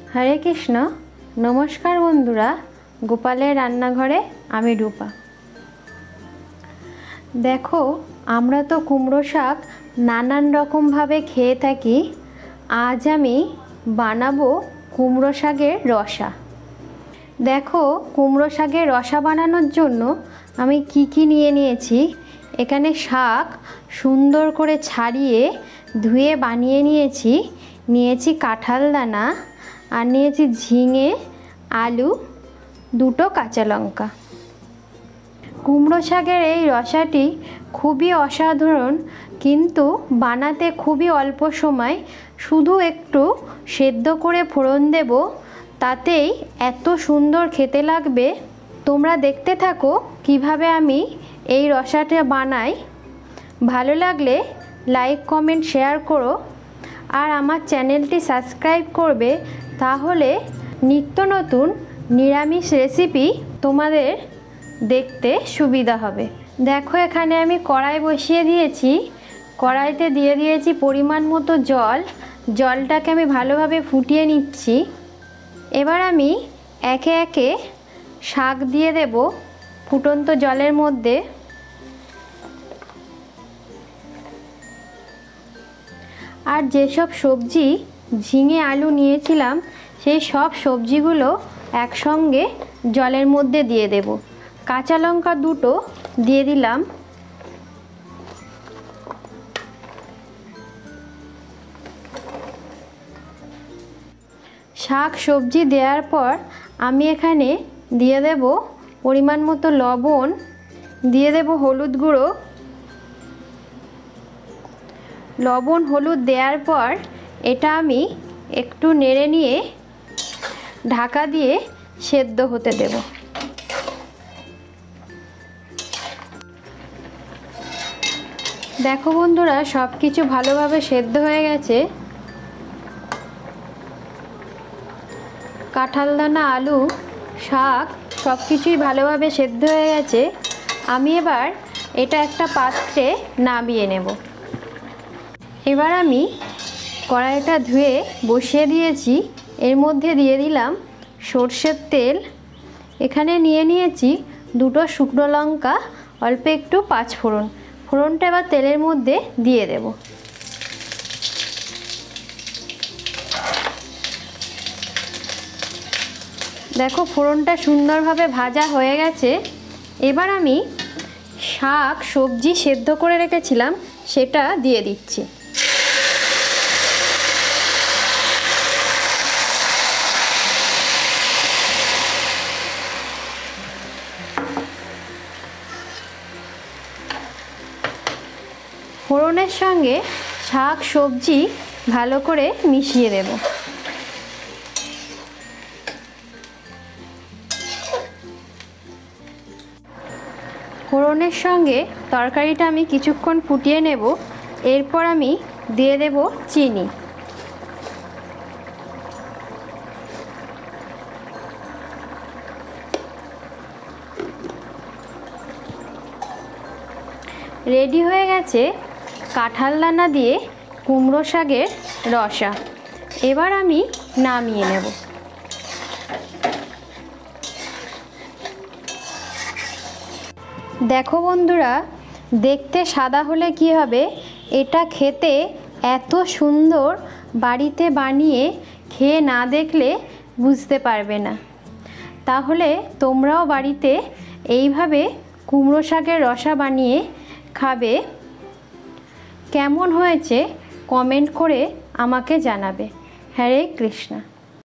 हरे कृष्ण। नमस्कार बंधुरा, गोपालेर रान्नाघरे आमी रूपा। देखो आमरा तो कुमड़ो शाक नानान रकम भावे खेये थाकी। आज आमी बानाबो कुमड़ो शाकेर रसा। देखो कुमड़ो शाकेर रसा बानानोर जोन्नो आमी की निये नियेछि। एखाने शाक सुंदर करे छाड़िए धुए बानिये नियेछि काँठाल दाना और नियेछि झिंगे आलू दुटो काँचा लंका। कुमड़ो शाकेर এই রসাটি খুবই অসাধারণ, কিন্তু বানাতে খুবই অল্প সময়। শুধু একটু সেদ্ধ করে ফোড়ন দেব, তাতেই এত সুন্দর খেতে লাগবে। তোমরা দেখতে থাকো কিভাবে আমি এই রসাটা বানাই। ভালো লাগলে লাইক কমেন্ট শেয়ার করো আর আমার চ্যানেলটি সাবস্ক্রাইব করবে, তাহলে নিত্য নতুন নিরামিষ রেসিপি তোমাদের দেখতে সুবিধা হবে। দেখো এখানে আমি কড়াই বসিয়ে দিয়েছি। কড়াইতে দিয়ে দিয়েছি পরিমাণ মতো জল। জলটাকে আমি ভালোভাবে ফুটিয়ে নিচ্ছি। এবার আমি একে একে শাক দিয়ে দেব ফুটন্ত জলের মধ্যে। আর যেসব সবজি ঝিঙে আলু নিয়েছিলাম সেই সব সবজিগুলো একসঙ্গে জলের মধ্যে দিয়ে দেব। কাঁচা লঙ্কা দুটো দিয়ে দিলাম। শাক সবজি দেওয়ার পর আমি এখানে দিয়ে দেব পরিমাণ মতো লবণ, দিয়ে দেব হলুদ গুঁড়ো। লবণ হলুদ দেওয়ার পর এটা আমি একটু নেড়ে নিয়ে ঢাকা দিয়ে সেদ্ধ হতে দেব। দেখো বন্ধুরা, সব কিছু ভালোভাবে সেদ্ধ হয়ে গেছে। কাঁঠাল দানা আলু শাক সব কিছুই ভালোভাবে সেদ্ধ হয়ে গেছে। আমি এবার এটা একটা পাত্রে নামিয়ে নেব। এবার আমি কড়াইটা ধুয়ে বসিয়ে দিয়েছি। এর মধ্যে দিয়ে দিলাম সরষের তেল। এখানে নিয়ে নিয়েছি দুটো শুকনো লঙ্কা, অল্প একটু পাঁচ ফোড়ন। ফোড়নটা এবার তেলের মধ্যে দিয়ে দেব। দেখো ফোড়নটা সুন্দরভাবে ভাজা হয়ে গেছে। এবার আমি শাক সবজি সেদ্ধ করে রেখেছিলাম সেটা দিয়ে দিচ্ছি। ফোড়নের সঙ্গে শাক সবজি ভালো করে মিশিয়ে দেব। ফোড়নের সঙ্গে তরকারিটা আমি কিছুক্ষণ ফুটিয়ে নেব। এরপর আমি দিয়ে দেব চিনি। রেডি হয়ে গেছে কাঁঠাল দানা দিয়ে কুমড়ো শাকের রসা। এবার আমি নামিয়ে নেব। দেখো বন্ধুরা, দেখতে সাদা হলে কি হবে, এটা খেতে এত সুন্দর। বাড়িতে বানিয়ে খেয়ে না দেখলে বুঝতে পারবে না। তাহলে তোমরাও বাড়িতে এইভাবে কুমড়ো শাকের রসা বানিয়ে খাবে। কেমন হয়েছে কমেন্ট করে আমাকে জানাবে। হরে কৃষ্ণ।